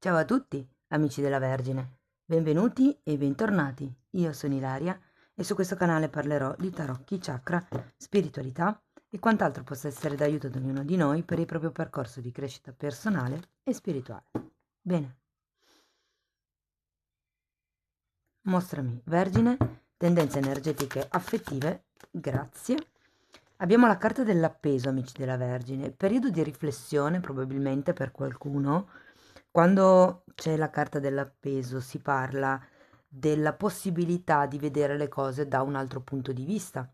Ciao a tutti, amici della Vergine. Benvenuti e bentornati. Io sono Ilaria e su questo canale parlerò di tarocchi, chakra, spiritualità e quant'altro possa essere d'aiuto ad ognuno di noi per il proprio percorso di crescita personale e spirituale. Bene. Mostrami, Vergine, tendenze energetiche affettive, grazie. Abbiamo la carta dell'appeso, amici della Vergine, periodo di riflessione probabilmente per qualcuno. Quando c'è la carta dell'appeso si parla della possibilità di vedere le cose da un altro punto di vista.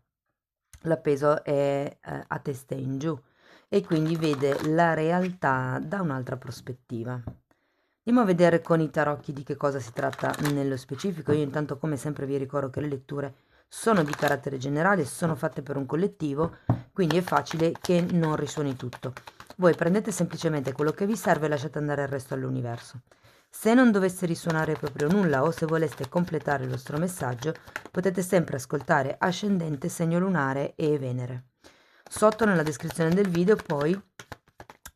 L'appeso è a testa in giù e quindi vede la realtà da un'altra prospettiva. Andiamo a vedere con i tarocchi di che cosa si tratta nello specifico. Io intanto come sempre vi ricordo che le letture sono di carattere generale, sono fatte per un collettivo, quindi è facile che non risuoni tutto. Voi prendete semplicemente quello che vi serve e lasciate andare il resto all'universo. Se non dovesse risuonare proprio nulla o se voleste completare il vostro messaggio, potete sempre ascoltare ascendente, segno lunare e Venere. Sotto nella descrizione del video poi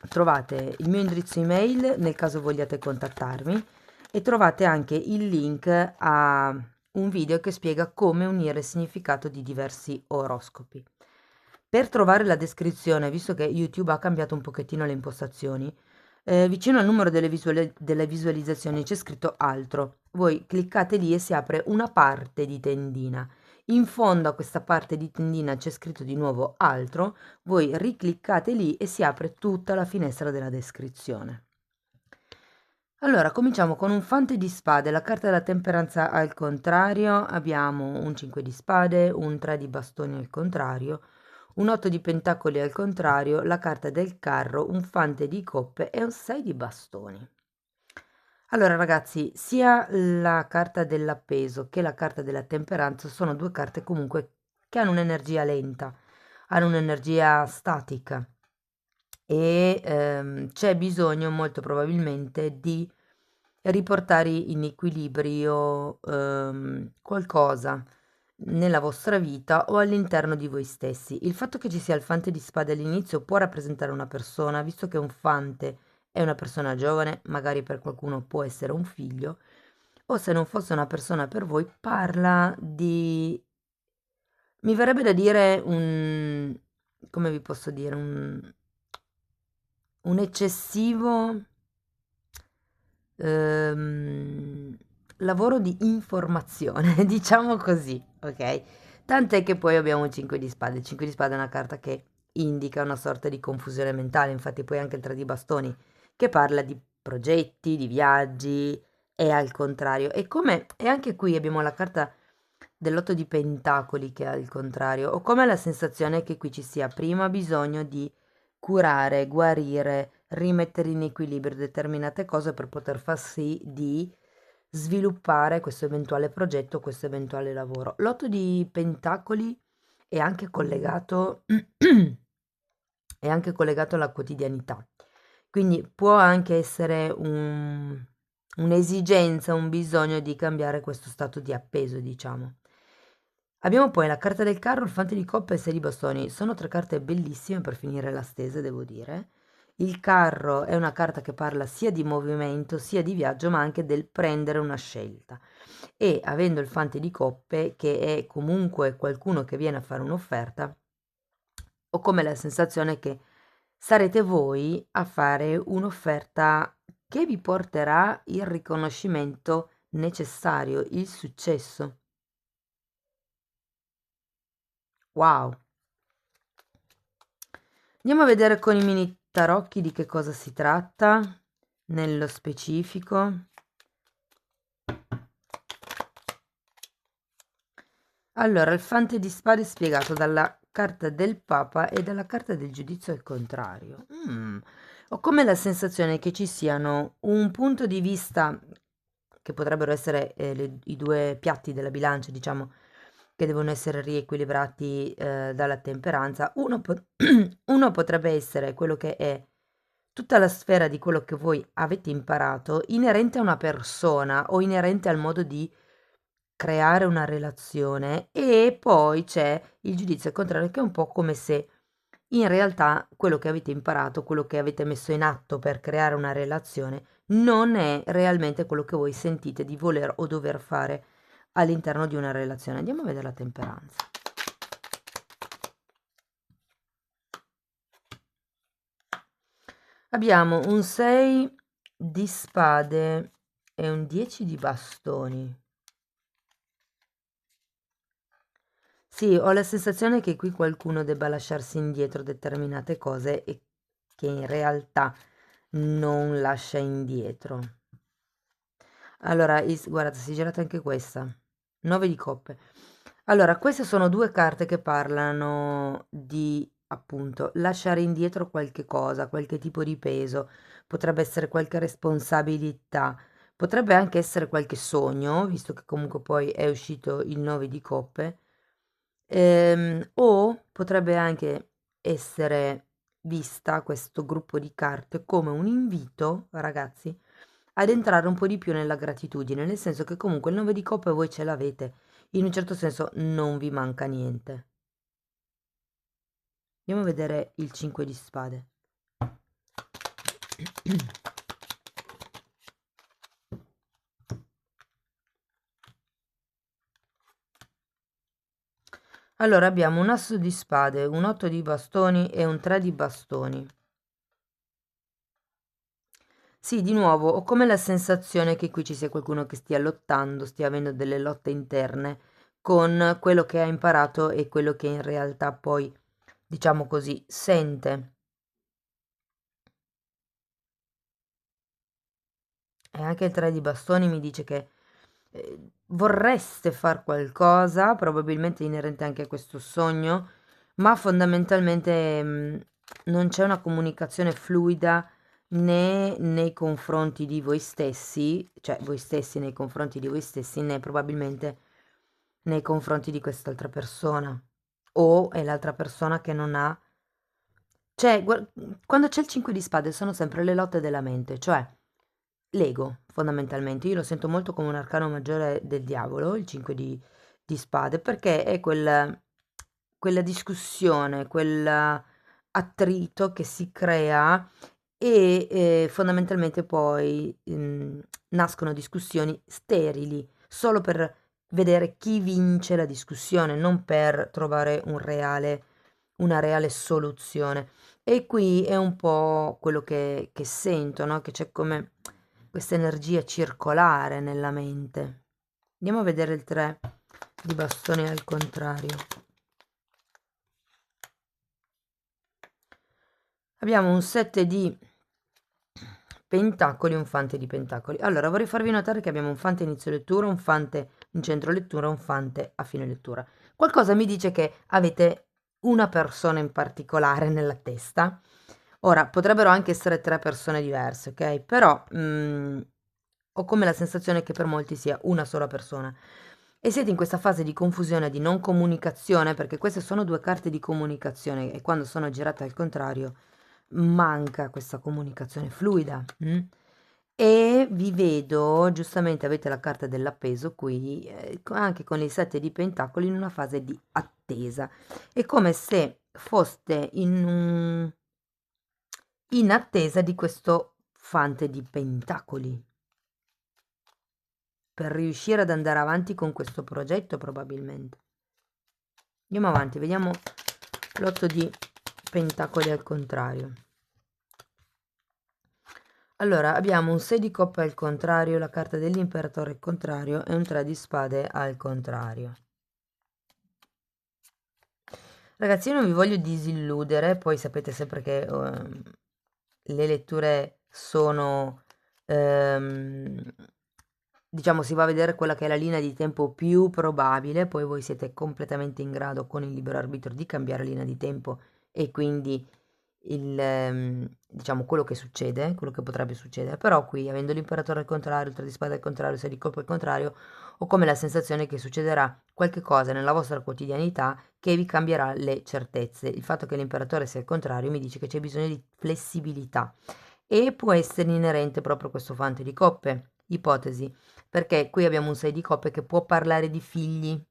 trovate il mio indirizzo email nel caso vogliate contattarmi e trovate anche il link a un video che spiega come unire il significato di diversi oroscopi. Per trovare la descrizione, visto che YouTube ha cambiato un pochettino le impostazioni, vicino al numero delle visualizzazioni c'è scritto altro. Voi cliccate lì e si apre una parte di tendina. In fondo a questa parte di tendina c'è scritto di nuovo altro, voi ricliccate lì e si apre tutta la finestra della descrizione. Allora, cominciamo con un fante di spade, la carta della temperanza al contrario, abbiamo un 5 di spade, un 3 di bastoni al contrario, un 8 di pentacoli al contrario, la carta del carro, un fante di coppe e un 6 di bastoni. Allora ragazzi, sia la carta dell'appeso che la carta della temperanza sono due carte comunque che hanno un'energia lenta, hanno un'energia statica e c'è bisogno molto probabilmente di riportare in equilibrio qualcosa nella vostra vita o all'interno di voi stessi. Il fatto che ci sia il fante di spade all'inizio può rappresentare una persona, visto che un fante è una persona giovane, magari per qualcuno può essere un figlio, o se non fosse una persona per voi, parla di... mi verrebbe da dire un... come vi posso dire? Un eccessivo ehm, lavoro di informazione, diciamo così, ok? Tant'è che poi abbiamo un 5 di spade. Il 5 di spade è una carta che indica una sorta di confusione mentale, infatti poi anche il 3 di bastoni che parla di progetti, di viaggi, è al contrario. E anche qui abbiamo la carta dell'8 di pentacoli che è al contrario. Ho come la sensazione che qui ci sia prima bisogno di curare, guarire, rimettere in equilibrio determinate cose per poter far sì di sviluppare questo eventuale progetto, questo eventuale lavoro. L'otto di pentacoli è anche collegato, è anche collegato alla quotidianità. Quindi può anche essere un'esigenza, un bisogno di cambiare questo stato di appeso, diciamo. Abbiamo poi la carta del carro, il fante di coppe e 6 di bastoni. Sono tre carte bellissime per finire la stese, devo dire. Il carro è una carta che parla sia di movimento, sia di viaggio, ma anche del prendere una scelta. E avendo il fante di coppe, che è comunque qualcuno che viene a fare un'offerta, ho come la sensazione che sarete voi a fare un'offerta che vi porterà il riconoscimento necessario, il successo. Wow! Andiamo a vedere con i mini tarocchi di che cosa si tratta nello specifico. Allora, il fante di spade è spiegato dalla carta del Papa e dalla carta del giudizio al contrario. Ho come la sensazione che ci siano un punto di vista che potrebbero essere i due piatti della bilancia, diciamo, che devono essere riequilibrati dalla temperanza. Uno potrebbe essere quello che è tutta la sfera di quello che voi avete imparato inerente a una persona o inerente al modo di creare una relazione e poi c'è il giudizio al contrario che è un po' come se in realtà quello che avete imparato, quello che avete messo in atto per creare una relazione non è realmente quello che voi sentite di voler o dover fare all'interno di una relazione. Andiamo a vedere la temperanza. Abbiamo un 6 di spade e un 10 di bastoni. Sì, ho la sensazione che qui qualcuno debba lasciarsi indietro determinate cose e che in realtà non lascia indietro. Allora, guarda, si è girata anche questa. 9 di coppe. Allora, queste sono due carte che parlano di, appunto, lasciare indietro qualche cosa, qualche tipo di peso. Potrebbe essere qualche responsabilità, potrebbe anche essere qualche sogno, visto che comunque poi è uscito il 9 di coppe. O potrebbe anche essere vista questo gruppo di carte come un invito, ragazzi, ad entrare un po' di più nella gratitudine, nel senso che comunque il 9 di coppe voi ce l'avete, in un certo senso non vi manca niente. Andiamo a vedere il 5 di spade. Allora abbiamo un asso di spade, un 8 di bastoni e un 3 di bastoni. Sì, di nuovo, ho come la sensazione che qui ci sia qualcuno che stia lottando, stia avendo delle lotte interne con quello che ha imparato e quello che in realtà poi, diciamo così, sente. E anche il 3 di bastoni mi dice che vorreste far qualcosa, probabilmente inerente anche a questo sogno, ma fondamentalmente non c'è una comunicazione fluida né nei confronti di voi stessi, cioè voi stessi nei confronti di voi stessi, né probabilmente nei confronti di quest'altra persona. O è l'altra persona che non ha... Cioè, quando c'è il 5 di spade sono sempre le lotte della mente, cioè l'ego, fondamentalmente. Io lo sento molto come un arcano maggiore del diavolo, il 5 di spade, perché è quella discussione, quell'attrito che si crea e fondamentalmente poi nascono discussioni sterili, solo per vedere chi vince la discussione, non per trovare una reale soluzione. E qui è un po' quello che sento, no? Che c'è come questa energia circolare nella mente. Andiamo a vedere il 3 di bastoni al contrario. Abbiamo un 7 di pentacoli e un fante di pentacoli. Allora, vorrei farvi notare che abbiamo un fante a inizio lettura, un fante in centro lettura, un fante a fine lettura. Qualcosa mi dice che avete una persona in particolare nella testa. Ora, potrebbero anche essere tre persone diverse, ok? Però ho come la sensazione che per molti sia una sola persona. E siete in questa fase di confusione, di non comunicazione, perché queste sono due carte di comunicazione e quando sono girate al contrario manca questa comunicazione fluida. E vi vedo, giustamente avete la carta dell'appeso qui, anche con il 7 di pentacoli in una fase di attesa. È come se foste in attesa di questo fante di pentacoli per riuscire ad andare avanti con questo progetto probabilmente. Andiamo avanti, vediamo l'8 di pentacoli al contrario. Allora, abbiamo un 6 di coppe al contrario, la carta dell'imperatore al contrario e un 3 di spade al contrario. Ragazzi, io non vi voglio disilludere, poi sapete sempre che le letture sono, diciamo, si va a vedere quella che è la linea di tempo più probabile, poi voi siete completamente in grado con il libero arbitrio di cambiare linea di tempo e quindi diciamo quello che succede, quello che potrebbe succedere, però qui avendo l'imperatore al contrario, il 3 di spade al contrario, il 6 di colpo al contrario, ho come la sensazione che succederà qualche cosa nella vostra quotidianità che vi cambierà le certezze. Il fatto che l'imperatore sia al contrario mi dice che c'è bisogno di flessibilità e può essere inerente proprio a questo fante di coppe, ipotesi, perché qui abbiamo un 6 di coppe che può parlare di figli.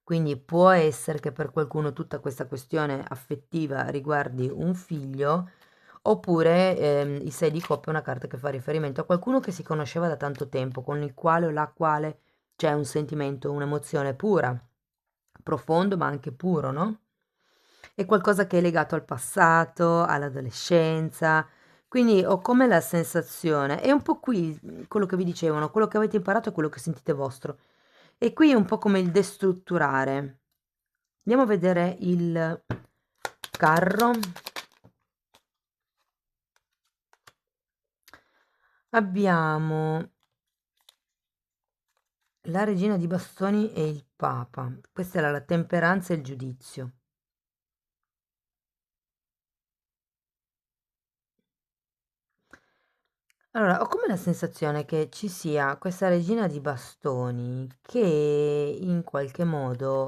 Quindi può essere che per qualcuno tutta questa questione affettiva riguardi un figlio Oppure il 6 di coppe è una carta che fa riferimento a qualcuno che si conosceva da tanto tempo, con il quale o la quale c'è un sentimento, un'emozione pura, profondo ma anche puro, no? È qualcosa che è legato al passato, all'adolescenza. Quindi ho come la sensazione, è un po' qui quello che vi dicevano, quello che avete imparato è quello che sentite vostro. E qui è un po' come il destrutturare. Andiamo a vedere il carro. Abbiamo la regina di bastoni e il papa. Questa era la temperanza e il giudizio. Allora, ho come la sensazione che ci sia questa regina di bastoni che in qualche modo,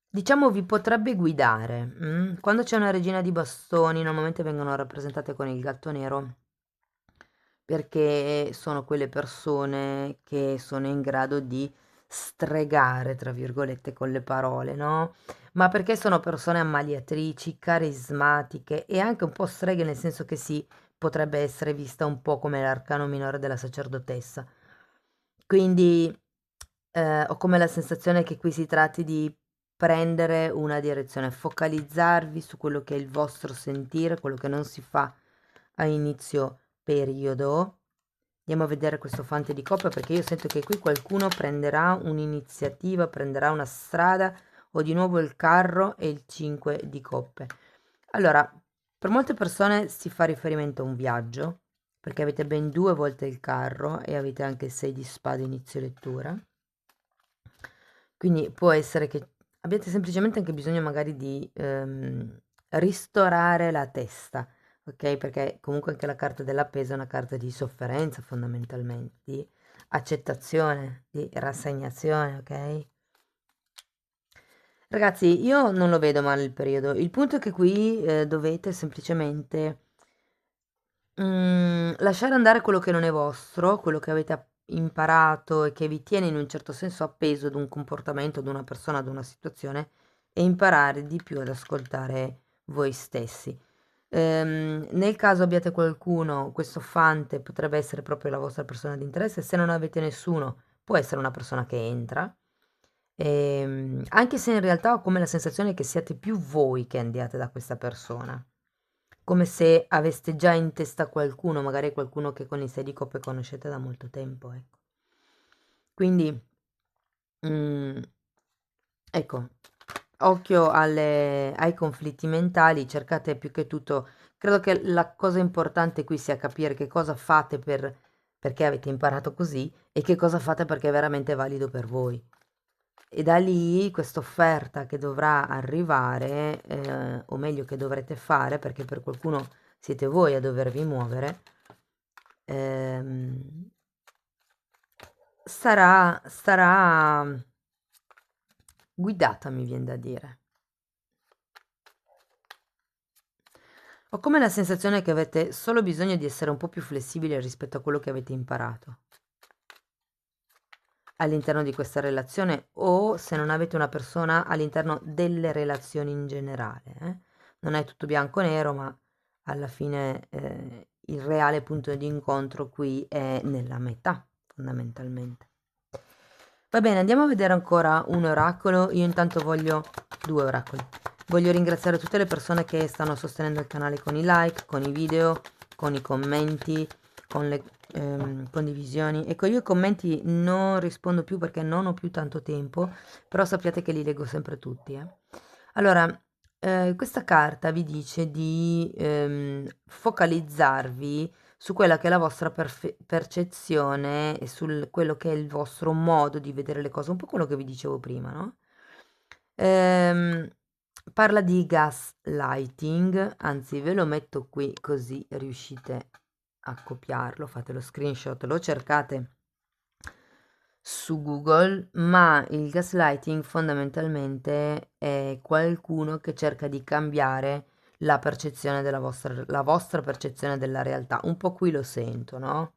diciamo, vi potrebbe guidare. Quando c'è una regina di bastoni, normalmente vengono rappresentate con il gatto nero, perché sono quelle persone che sono in grado di stregare, tra virgolette, con le parole, no? Ma perché sono persone ammaliatrici, carismatiche e anche un po' streghe, nel senso che sì, potrebbe essere vista un po' come l'arcano minore della sacerdotessa. Quindi ho come la sensazione che qui si tratti di prendere una direzione, focalizzarvi su quello che è il vostro sentire, quello che non si fa a inizio periodo. Andiamo a vedere questo fante di coppe perché io sento che qui qualcuno prenderà un'iniziativa, prenderà una strada o di nuovo il carro e il 5 di coppe. Allora, per molte persone si fa riferimento a un viaggio, perché avete ben 2 volte il carro e avete anche il 6 di spade inizio lettura. Quindi può essere che abbiate semplicemente anche bisogno magari di ristorare la testa, ok? Perché comunque anche la carta dell'appeso è una carta di sofferenza fondamentalmente, di accettazione, di rassegnazione, ok? Ragazzi, io non lo vedo male il periodo. Il punto è che qui dovete semplicemente lasciare andare quello che non è vostro, quello che avete imparato e che vi tiene in un certo senso appeso ad un comportamento, ad una persona, ad una situazione e imparare di più ad ascoltare voi stessi. Nel caso abbiate qualcuno, questo fante potrebbe essere proprio la vostra persona di interesse, se non avete nessuno, può essere una persona che entra. Anche se in realtà ho come la sensazione che siate più voi che andiate da questa persona, come se aveste già in testa qualcuno, magari qualcuno che con i 6 di coppe conoscete da molto tempo, ecco. Quindi, mm, ecco, occhio ai conflitti mentali, cercate più che tutto, credo che la cosa importante qui sia capire che cosa fate perché avete imparato così e che cosa fate perché è veramente valido per voi. E da lì questa offerta che dovrà arrivare, o meglio che dovrete fare, perché per qualcuno siete voi a dovervi muovere, ehm, sarà guidata, mi viene da dire. Ho come la sensazione che avete solo bisogno di essere un po' più flessibili rispetto a quello che avete imparato all'interno di questa relazione o se non avete una persona all'interno delle relazioni in generale. Non è tutto bianco o nero, ma alla fine il reale punto di incontro qui è nella metà, fondamentalmente. Va bene, andiamo a vedere ancora un oracolo. Io intanto voglio 2 oracoli. Voglio ringraziare tutte le persone che stanno sostenendo il canale con i like, con i video, con i commenti, con le condivisioni. Ecco, io i commenti non rispondo più perché non ho più tanto tempo, però sappiate che li leggo sempre tutti. Allora, questa carta vi dice di focalizzarvi su quella che è la vostra percezione e sul quello che è il vostro modo di vedere le cose, un po' quello che vi dicevo prima, no? Ehm, Parla di gaslighting, anzi ve lo metto qui così riuscite a copiarlo, fate lo screenshot, lo cercate su Google, ma il gaslighting fondamentalmente è qualcuno che cerca di cambiare la percezione la vostra percezione della realtà. Un po' qui lo sento, no?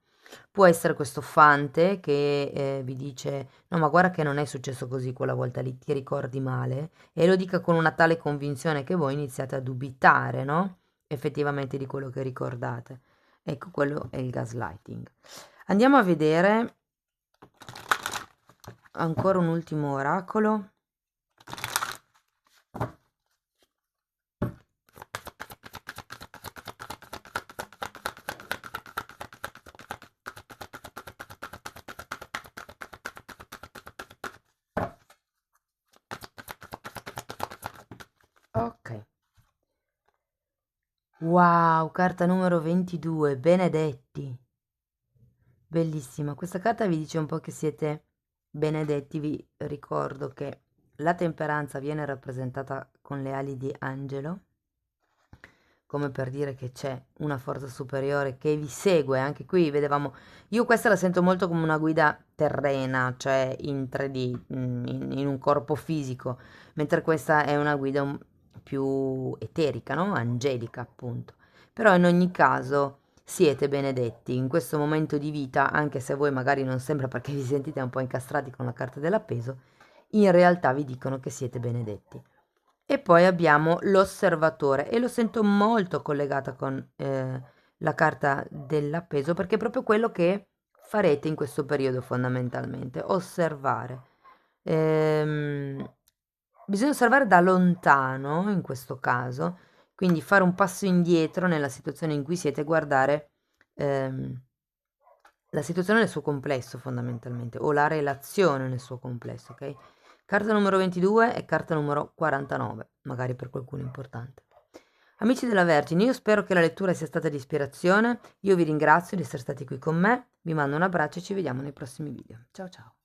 Può essere questo fante che vi dice: no, ma guarda che non è successo così quella volta lì, ti ricordi male, e lo dica con una tale convinzione che voi iniziate a dubitare, no? effettivamente di quello che ricordate. Ecco, quello è il gaslighting. Andiamo a vedere ancora un ultimo oracolo. Ok. Wow, carta numero 22, benedetti. Bellissima. Questa carta vi dice un po' che siete benedetti. Vi ricordo che la temperanza viene rappresentata con le ali di angelo, come per dire che c'è una forza superiore che vi segue. Anche qui vedevamo, io questa la sento molto come una guida terrena, cioè in 3D, in un corpo fisico, mentre questa è una guida più eterica, no? Angelica, appunto. Però in ogni caso siete benedetti in questo momento di vita, anche se a voi magari non sembra perché vi sentite un po' incastrati con la carta dell'appeso, in realtà vi dicono che siete benedetti. E poi abbiamo l'osservatore e lo sento molto collegata con la carta dell'appeso perché è proprio quello che farete in questo periodo fondamentalmente, osservare. Bisogna osservare da lontano in questo caso, quindi fare un passo indietro nella situazione in cui siete, guardare la situazione nel suo complesso fondamentalmente, o la relazione nel suo complesso, ok? Carta numero 22 e carta numero 49, magari per qualcuno importante. Amici della Vergine, io spero che la lettura sia stata di ispirazione, io vi ringrazio di essere stati qui con me, vi mando un abbraccio e ci vediamo nei prossimi video. Ciao ciao!